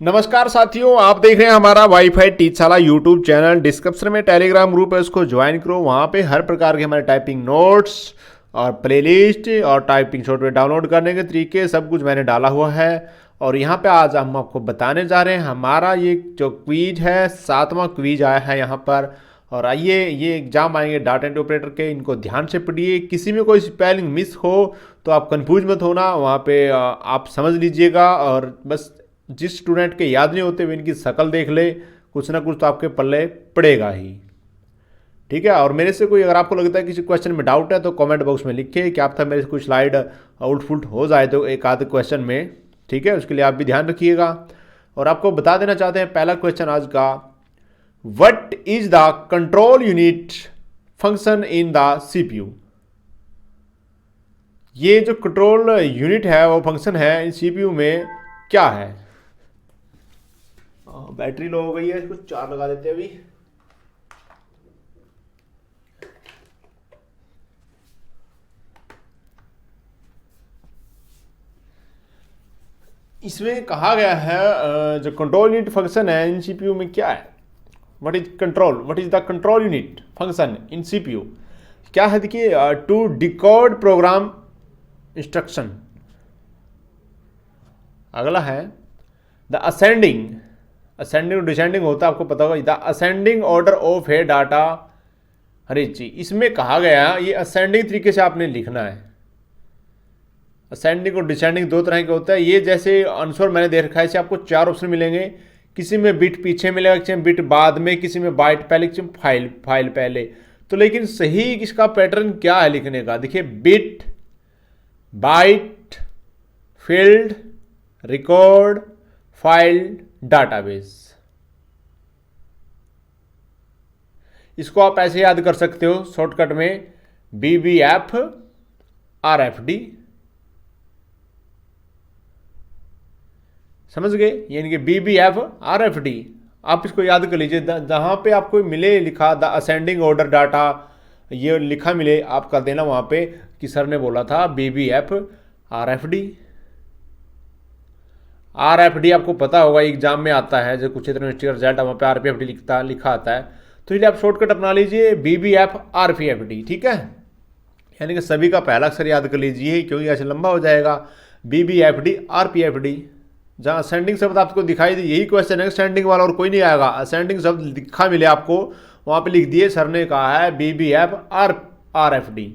नमस्कार साथियों, आप देख रहे हैं हमारा वाईफाई टीचशाला यूट्यूब चैनल। डिस्क्रिप्शन में टेलीग्राम ग्रुप है, उसको ज्वाइन करो। वहाँ पे हर प्रकार के हमारे टाइपिंग नोट्स और प्लेलिस्ट और टाइपिंग सॉफ्टवेयर डाउनलोड करने के तरीके सब कुछ मैंने डाला हुआ है। और यहाँ पे आज हम आपको बताने जा रहे हैं हमारा ये जो क्वीज है, 7वां क्वीज आया है यहाँ पर। और आइए, ये एग्जाम आएंगे डाटा एंट्री ऑपरेटर के, इनको ध्यान से पढ़िए। किसी में कोई स्पेलिंग मिस हो तो आप कंफ्यूज मत होना, वहाँ पे आप समझ लीजिएगा। और बस जिस स्टूडेंट के याद नहीं होते वे इनकी शक्ल देख ले, कुछ ना कुछ तो आपके पल्ले पड़ेगा ही। ठीक है। और मेरे से कोई अगर आपको लगता है किसी क्वेश्चन में डाउट है तो कमेंट बॉक्स में लिखिए, क्या पता मेरे से कुछ स्लाइड आउट फुट हो जाए तो एक आध क्वेश्चन में। ठीक है, उसके लिए आप भी ध्यान रखिएगा। और आपको बता देना चाहते हैं पहला क्वेश्चन आज का, what is the control unit function in the CPU. ये जो कंट्रोल यूनिट है वो फंक्शन है इन सीपीयू में क्या है। बैटरी लो हो गई है, इसको चार्ज लगा देते हैं अभी। इसमें कहा गया है जो कंट्रोल यूनिट फंक्शन है इन सीपीयू में क्या है। What is the control unit function in CPU क्या है। देखिए, टू डिकोड प्रोग्राम इंस्ट्रक्शन। अगला है द असेंडिंग और डिसेंडिंग होता है, आपको पता होगा। The ascending order of a data हर एक चीज। इसमें कहा गया ये असेंडिंग तरीके से आपने लिखना है। असेंडिंग और डिसेंडिंग दो तरह के होता है। ये जैसे आंसर मैंने दे रखा है, इसे आपको 4 ऑप्शन मिलेंगे। किसी में बिट पीछे मिलेगा, किसी में बिट बाद में, किसी में बाइट पहले, किसी में फाइल पहले। तो लेकिन सही इसका पैटर्न क्या है लिखने का। देखिए, bit, byte, field, record, file, database. इसको आप ऐसे याद कर सकते हो शॉर्टकट में, BBF RFD। समझ गए, यानी कि BBF RFD। आप इसको याद कर लीजिए, जहां पे आपको मिले लिखा द असेंडिंग ऑर्डर डाटा, ये लिखा मिले आप कर देना वहां पे कि सर ने बोला था BBF RFD। RFD आपको पता होगा एग्जाम में आता है, जो कुछ यूनिवर्सिटी का रिजल्ट है वहाँ पे RPFD लिखा आता है। तो इसलिए आप शॉर्टकट अपना लीजिए BBF RPFD। ठीक है, यानी कि सभी का पहला अक्षर याद कर लीजिए, क्योंकि ऐसे लंबा हो जाएगा। BBFD RPFD। जहाँ असेंडिंग शब्द आपको दिखाई दे, यही क्वेश्चन है, असेंडिंग वाला और कोई नहीं आएगा। असेंडिंग शब्द लिखा मिले आपको, वहाँ पे लिख दिए सर ने कहा है BBF RFD।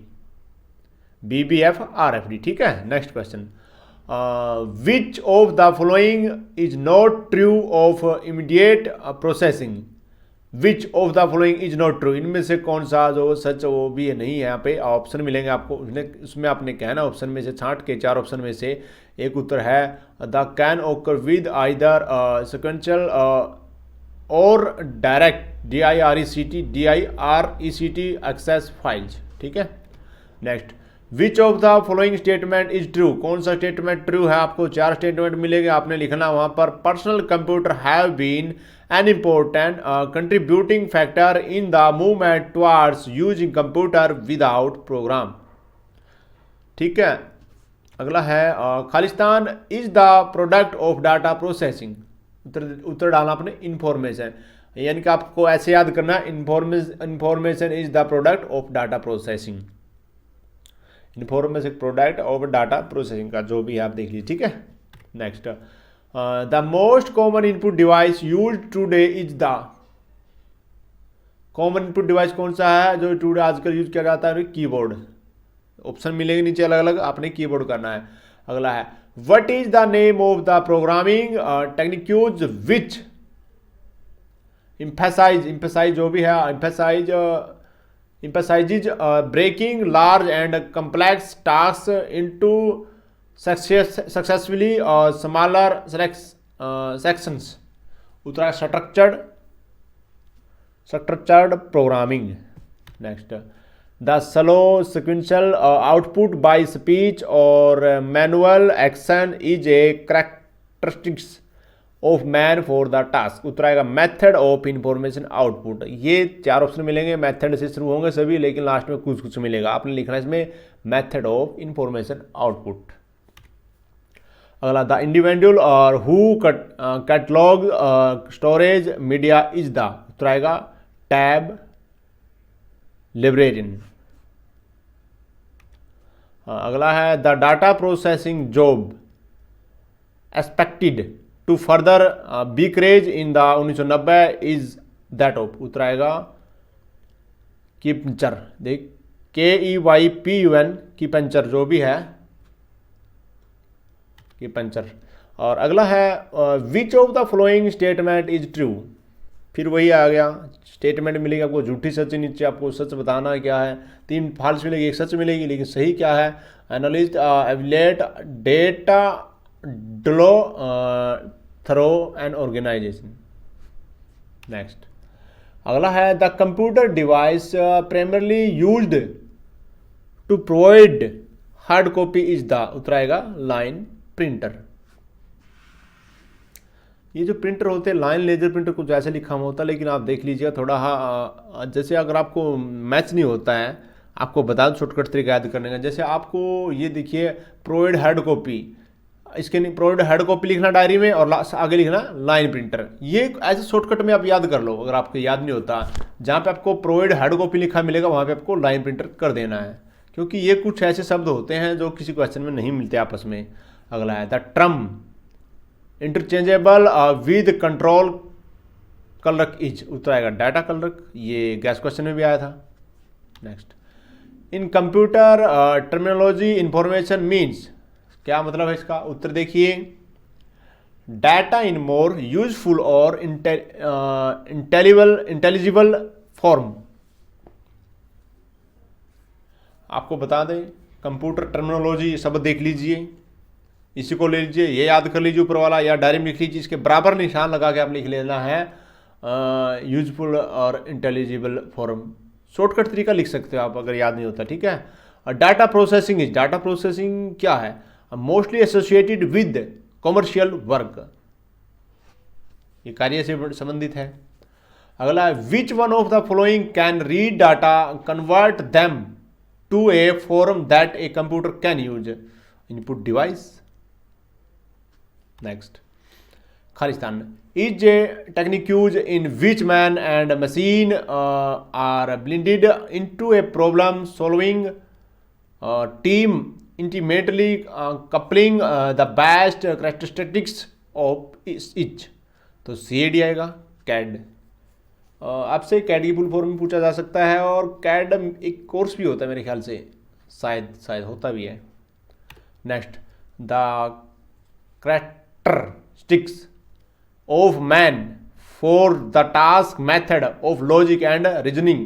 BBF RFD। ठीक है, next question, which of the following is not true of immediate processing। which of the following is not true, इनमें से कौन सा जो सच वो भी है नहीं है। यहाँ पे ऑप्शन मिलेंगे आपको, उसमें आपने कहना ऑप्शन में से छांट के 4 ऑप्शन में से एक उत्तर है द कैन ओकर विद आइदर सिक्वेंशियल और डायरेक्ट DIRECT एक्सेस फाइल्स। ठीक है, next, which of the following statement is true. कौन सा स्टेटमेंट ट्रू है। आपको 4 स्टेटमेंट मिलेंगे, आपने लिखना वहां पर personal computer have been an important contributing factor in the movement towards using computer without program. ठीक है, अगला है खालिस्तान is the product of data processing. उत्तर डालना आपने इंफॉर्मेशन, यानी कि आपको ऐसे याद करना, information is the product of data processing. Information product of data processing का जो भी है आप देख लीजिए। ठीक है, next, the most common input device use today is the. Common input device कौन सा है जो टूडे आजकल यूज किया जाता है। कीबोर्ड। ऑप्शन मिलेंगे नीचे अलग अलग, आपने कीबोर्ड करना है। अगला है what is the name of the programming techniques which emphasise जो भी है, emphasizes breaking large and complex tasks into successfully smaller sections। Uttara structured programming। next, the slow sequential output by speech or manual action is a characteristics of man for the task. उत्तराएगा method of information output. ये 4 option मिलेंगे, method से शुरू होंगे सभी, लेकिन last में कुछ मिलेगा। आपने लिखना है इसमें मेथड ऑफ इंफॉर्मेशन आउटपुट। अगला द इंडिविजुअल और who catalog storage media is the, उत्तर आएगा टैब लिब्रेरियन। अगला है the data processing job expected to further be craze in the 1990 is that of, उत्तर आएगा कीपंचर। देख KEYPUN कीपंचर जो भी है कीपंचर। और अगला है which of the following statement is true, फिर वही आ गया स्टेटमेंट मिलेगी आपको झूठी सच, नीचे आपको सच बताना है क्या है, 3 फॉल्स मिलेगी 1 सच मिलेगी, लेकिन सही क्या है। Analyst evaluate data flow through and organisation. Next अगला है the computer device primarily used to provide hard copy is the, उत्तर आएगा लाइन प्रिंटर। ये जो प्रिंटर होते हैं लाइन लेजर प्रिंटर कुछ ऐसे लिखा हुआ होता है, लेकिन आप देख लीजिएगा थोड़ा जैसे अगर आपको मैच नहीं होता है आपको बता दो शॉर्टकट तरीका याद करने का। जैसे आपको ये देखिए प्रोवाइड हार्ड कॉपी, इसके नहीं प्रोवाइड हार्ड कॉपी लिखना डायरी में और आगे लिखना लाइन प्रिंटर, ये ऐसे शॉर्टकट में आप याद कर लो। अगर आपको याद नहीं होता जहाँ पे आपको प्रोवाइड हार्ड कॉपी लिखा मिलेगा वहाँ पे आपको लाइन प्रिंटर कर देना है, क्योंकि ये कुछ ऐसे शब्द होते हैं जो किसी क्वेश्चन में नहीं मिलते आपस में। अगला है the term interchangeable with control colour is, उत्तर आएगा डाटा कलर, ये गैस क्वेश्चन में भी आया था। Next in computer terminology information means, क्या मतलब है इसका, उत्तर देखिए डाटा इन मोर यूजफुल और इंटेलिजिबल फॉर्म। आपको बता दें कंप्यूटर टर्मिनोलॉजी शब्द देख लीजिए, इसी को ले लीजिए, ये याद कर लीजिए ऊपर वाला, या डायरी में लिख लीजिए, इसके बराबर निशान लगा के आप लिख लेना है यूजफुल और इंटेलिजिबल फॉर्म। शॉर्टकट तरीका लिख सकते हो आप अगर याद नहीं होता, ठीक है। और data processing is, data processing क्या है, mostly associated with commercial work, ये कार्य से संबंधित है। अगला है which one of the following can read data convert them to a form that a computer can use, input device. Next खालिस्तान is a technique use in which man and machine are blended into a problem solving team intimately coupling the best characteristics of each, तो CAD आएगा CAD. आपसे CAD की full form में पूछा जा सकता है, और कैड एक कोर्स भी होता है मेरे ख्याल से, शायद होता भी है। Next the characteristics of man for the task method of logic and reasoning,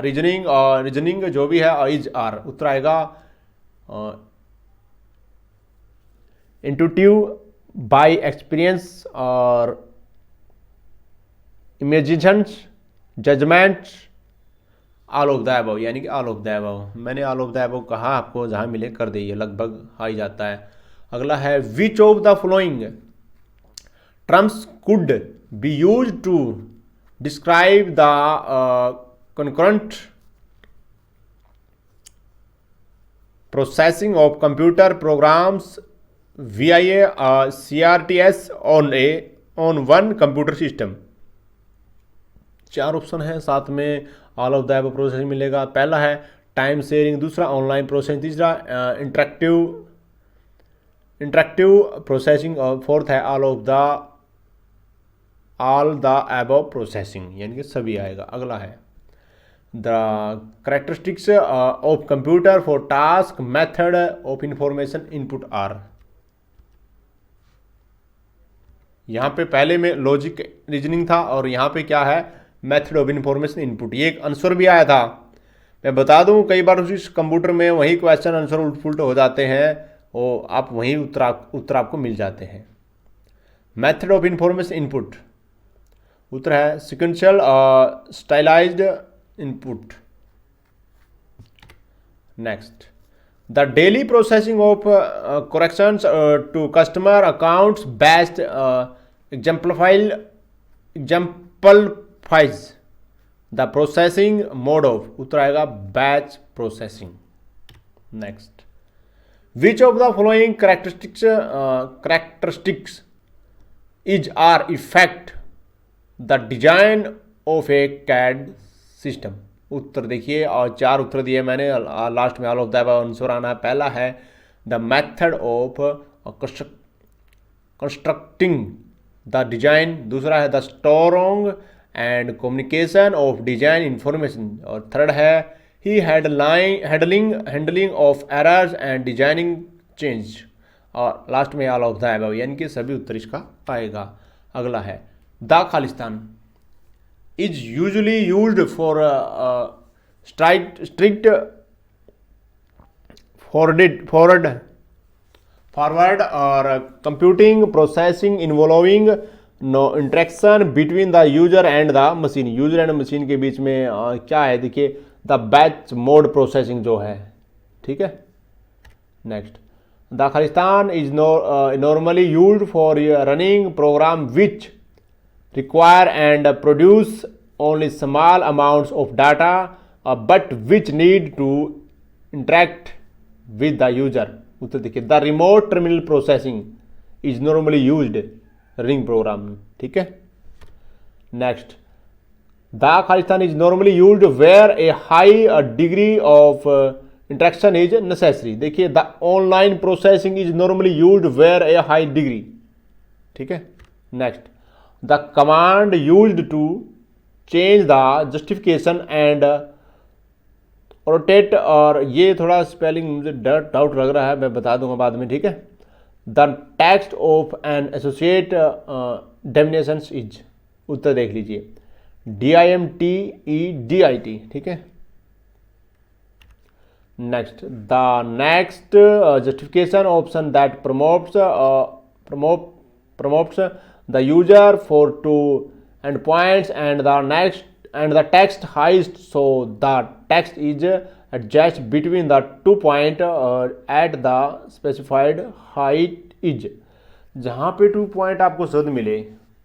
reasoning जो भी है is are, उत्तर आएगा intuitive, by experience और imaginations, judgments, all of the above, यानी कि ऑल ऑफ द अबव। मैंने ऑल ऑफ द अबव कहा, आपको जहाँ मिले कर दिए, लगभग आ ही जाता है। अगला है which of the following terms could be use to describe the concurrent processing of computer programs VIA CRTS on one computer system. 4 option है, साथ में all of the above processing मिलेगा। पहला है टाइम शेयरिंग, दूसरा ऑनलाइन प्रोसेसिंग, तीसरा interactive processing, और fourth है ऑल द अबव प्रोसेसिंग, यानी कि सभी आएगा। अगला है the characteristics of computer for task method of information input are. यहाँ पे पहले में लॉजिक रीजनिंग था, और यहाँ पे क्या है मेथड ऑफ इंफॉर्मेशन इनपुट। ये एक आंसर भी आया था, मैं बता दूं कई बार उसी कंप्यूटर में वही क्वेश्चन आंसर उल्ट पुल्ट हो जाते हैं, और आप वहीं उत्तर आपको मिल जाते हैं। मेथड ऑफ इंफॉर्मेशन इनपुट, उत्तर है sequential stylised input. Next the daily processing of corrections to customer accounts best exemplifies the processing mode of, उत्तर आएगा batch processing. Next which of the following characteristics is are effect the design of a CAD system. उत्तर देखिए, और 4 उत्तर दिए मैंने, last में all of the above answer आना है। पहला है the method of constructing the design, दूसरा है the storing and communication of design information, और थर्ड है ही handling of errors and designing change, और लास्ट में ऑल ऑफ द अबव, यानी कि सभी उत्तर इसका पाएगा। अगला है द खालिस्तान is usually used for strict forward और computing processing involving no interaction between the user and the machine. User and machine के बीच में क्या है, देखिए द बैच मोड प्रोसेसिंग जो है, ठीक है। नेक्स्ट, द खालिस्तान is normally used for running program which require and produce only small amounts of data but which need to interact with the user। उत्तर देखिए, the remote terminal processing is normally used running program, ठीक है। Next, the खालिस्तान is normally used where a high degree of interaction is necessary. देखिए, the online processing is normally used where a high degree, ठीक है। Next, the command used to change the justification and rotate, और ये थोड़ा spelling मुझे doubt लग रहा है, मैं बता दूंगा बाद में, ठीक है। the text of an associate definitions is, उत्तर देख लीजिए, DIMTEDIT, ठीक है। Next, the next justification option that promotes the user for two endpoints and the text height, so the text is adjusted between the 2 point at the specified height is। जहाँ पे 2 point आपको शब्द मिले,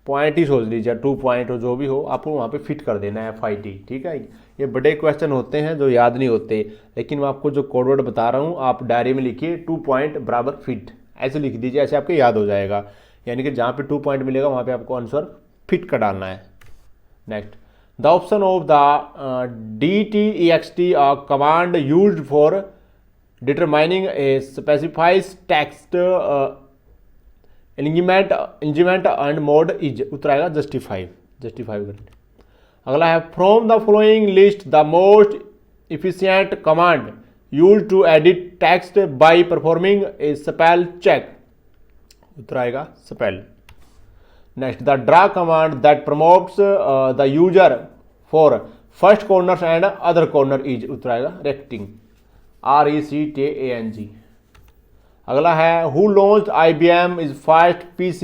point ही सोच लीजिए, 2 point हो जो भी हो, आपको वहाँ पे फिट कर देना है FIT, ठीक है। ये बड़े क्वेश्चन होते हैं जो याद नहीं होते, लेकिन मैं आपको जो कोड वर्ड बता रहा हूँ आप डायरी में लिखिए, 2 पॉइंट बराबर फिट, ऐसे लिख दीजिए, ऐसे आपके याद हो जाएगा। यानी कि जहाँ पे 2 पॉइंट मिलेगा वहाँ पे आपको आंसर फिट का डालना है। Next, the option of the DTEXT command used for determining a specified text element and mode is, उत्तर आएगा जस्टिफाई। अगला है from the following list the most efficient command used to edit text by performing a spell check, उत्तर आएगा spell. Next, the draw command that promotes the user for first corner and other corner is, उत्तर आएगा rectang, RECTANG। अगला है who launched IBM is first PC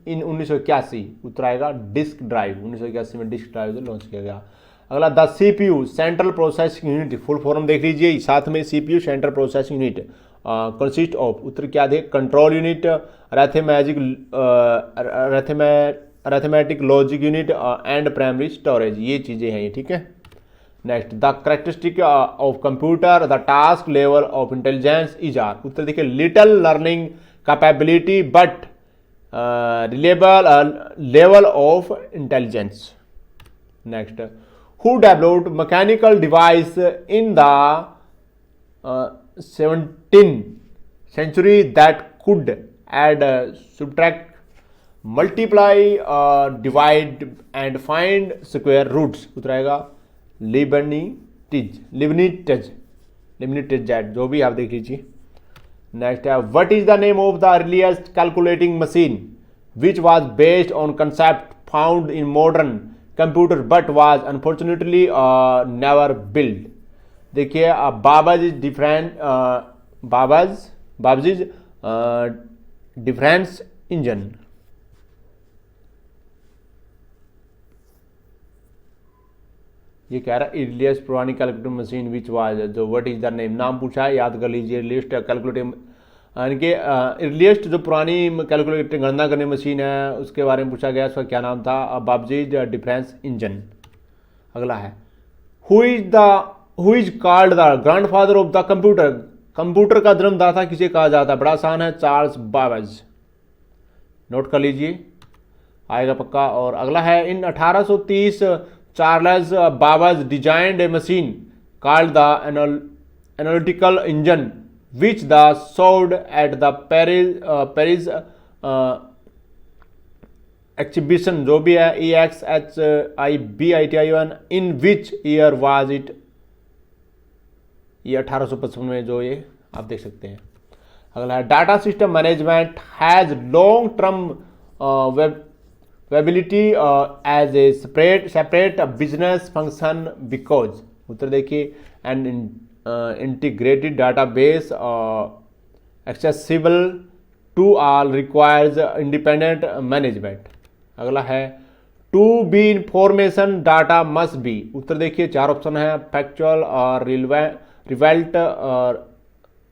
इन 1981, उत्तर आएगा disk drive, 1981 में disk drive launch किया गया। अगला, the CPU central processing unit, full form देख लीजिए साथ में, CPU central processing unit consist of, उत्तर क्या दे, control unit, arithmetic logic unit and primary storage, ये चीज़ें हैं ये, ठीक है। Next, the characteristic of computer the task level of intelligence is are, उत्तर देखिए little learning capability but level of intelligence. Next, who developed mechanical device in the 17th century that could add, subtract, multiply, divide and find square roots, उत्तर आएगा लिबनिट्ज, जो भी आप देख लीजिए। Next है what is the name of the earliest calculating machine which was based on concept found in modern computer but was unfortunately never build. देखिए बाबाजीज difference engine, ये कह रहा है इर्लियस्ट पुरानी कैलकुलेटिंग मशीन विच वाज, जो व्हाट इज द नेम, नाम पूछा है, याद कर लीजिए। इर्लियस्ट कैलकुलेटिंग यानी कि इर्लियस्ट जो पुरानी कैलकुलेटिंग गणना करने मशीन है उसके बारे में पूछा गया, उसका क्या नाम था, बाबाजीज डिफरेंस इंजन। अगला है who is called the grandfather of the computer, computer का जन्मदाता किसे कहा जाता है? बड़ा आसान है, चार्ल्स बाबेज। नोट कर लीजिए, आएगा पक्का। और अगला है, इन 1830 Charles Babbage designed A machine called the analytical engine which the sold at the Paris exhibition, जो भी है, EXHIBITION, in which year was it? ये 1855 में, जो ये आप देख सकते हैं। अगला है, data system management has long term viability as a separate business function because, उत्तर देखिए, and integrated database accessible to all requires independent management. अगला है, to be information data must be, उत्तर देखिए, 4 ऑप्शन है, फैक्चुअल और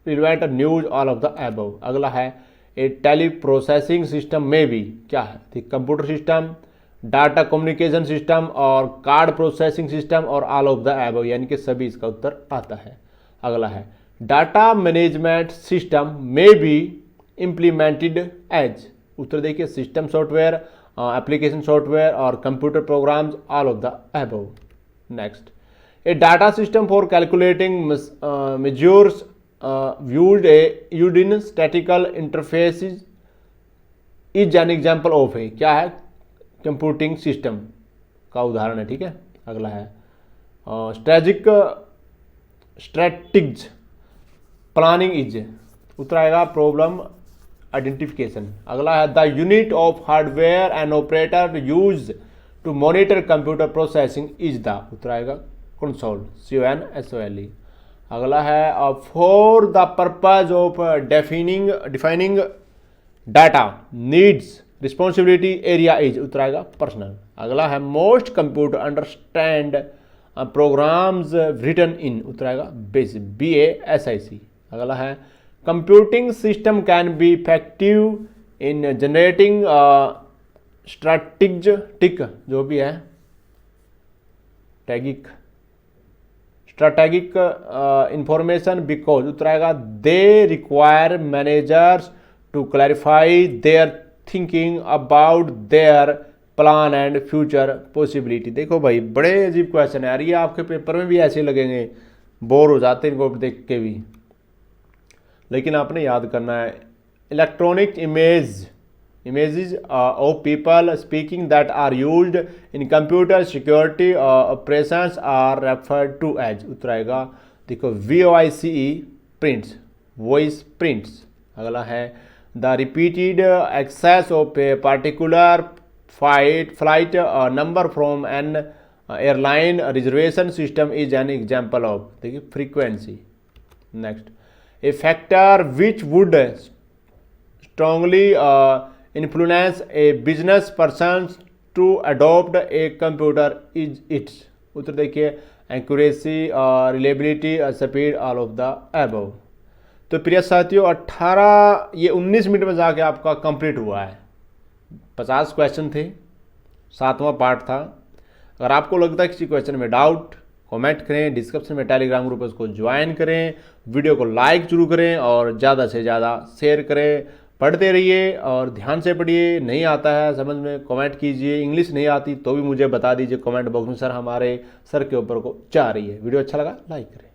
relevant news, all of the above. अगला है, ए टेली प्रोसेसिंग सिस्टम में भी क्या है? ठीक, computer system, data communication system और कार्ड प्रोसेसिंग सिस्टम और ऑल ऑफ द अबव, यानी कि सभी इसका उत्तर आता है। अगला है, डाटा मैनेजमेंट सिस्टम में बी इम्प्लीमेंटेड एज, उत्तर देखिए, सिस्टम सॉफ्टवेयर, एप्लीकेशन सॉफ्टवेयर और computer programs, all of the above. Next, A data system for calculating measures used in statistical interfaces is an example of है, क्या है? Computing system का उदाहरण है। ठीक है, अगला है, स्ट्रेटिक्स प्लानिंग इज, उत्तर आएगा प्रॉब्लम आइडेंटिफिकेशन। अगला है, the unit of hardware and operator use to monitor computer processing is the, उत्तर आएगा कंसोल, CONSOLE। अगला है, for the purpose of defining data needs responsibility area is, उत्तर आएगा पर्सनल। अगला है, most computer understand programs written in, उत्तर आएगा बेसिक, BASIC। अगला है, computing system can be effective in generating strategic, जो भी है, स्ट्रैटेजिक इंफॉर्मेशन बिकॉज, उत्तर आएगा they require managers to clarify there thinking about their plan and future possibility. देखो भाई, बड़े अजीब क्वेश्चन है यार, ये आपके पेपर में भी ऐसे लगेंगे, बोर हो जाते हैं इनको देख के भी, लेकिन आपने याद करना है। Electronic images of people speaking that are used in computer security operations are referred to as, उत्तर आएगा, देखो, VOICE prints, voice prints। अगला है, the repeated access of a particular flight number from an airline reservation system is an example of, देखिए, frequency। Next, a factor which would strongly influence a business person to adopt a computer is its, उत्तर देखिए, accuracy, reliability, speed, all of the above। तो प्रिय साथियों, 19 minute में जाके आपका complete हुआ है। 50 क्वेश्चन थे, 7वां पार्ट था। अगर आपको लगता है किसी क्वेश्चन में डाउट, कमेंट करें, डिस्क्रिप्शन में टेलीग्राम ग्रुप है उसको ज्वाइन करें, वीडियो को लाइक जरूर करें और ज़्यादा से ज़्यादा शेयर करें। पढ़ते रहिए और ध्यान से पढ़िए। नहीं आता है समझ में, कमेंट कीजिए। इंग्लिश नहीं आती तो भी मुझे बता दीजिए कमेंट बॉक्स में, सर हमारे सर के ऊपर को जा रही है। वीडियो अच्छा लगा लाइक करें।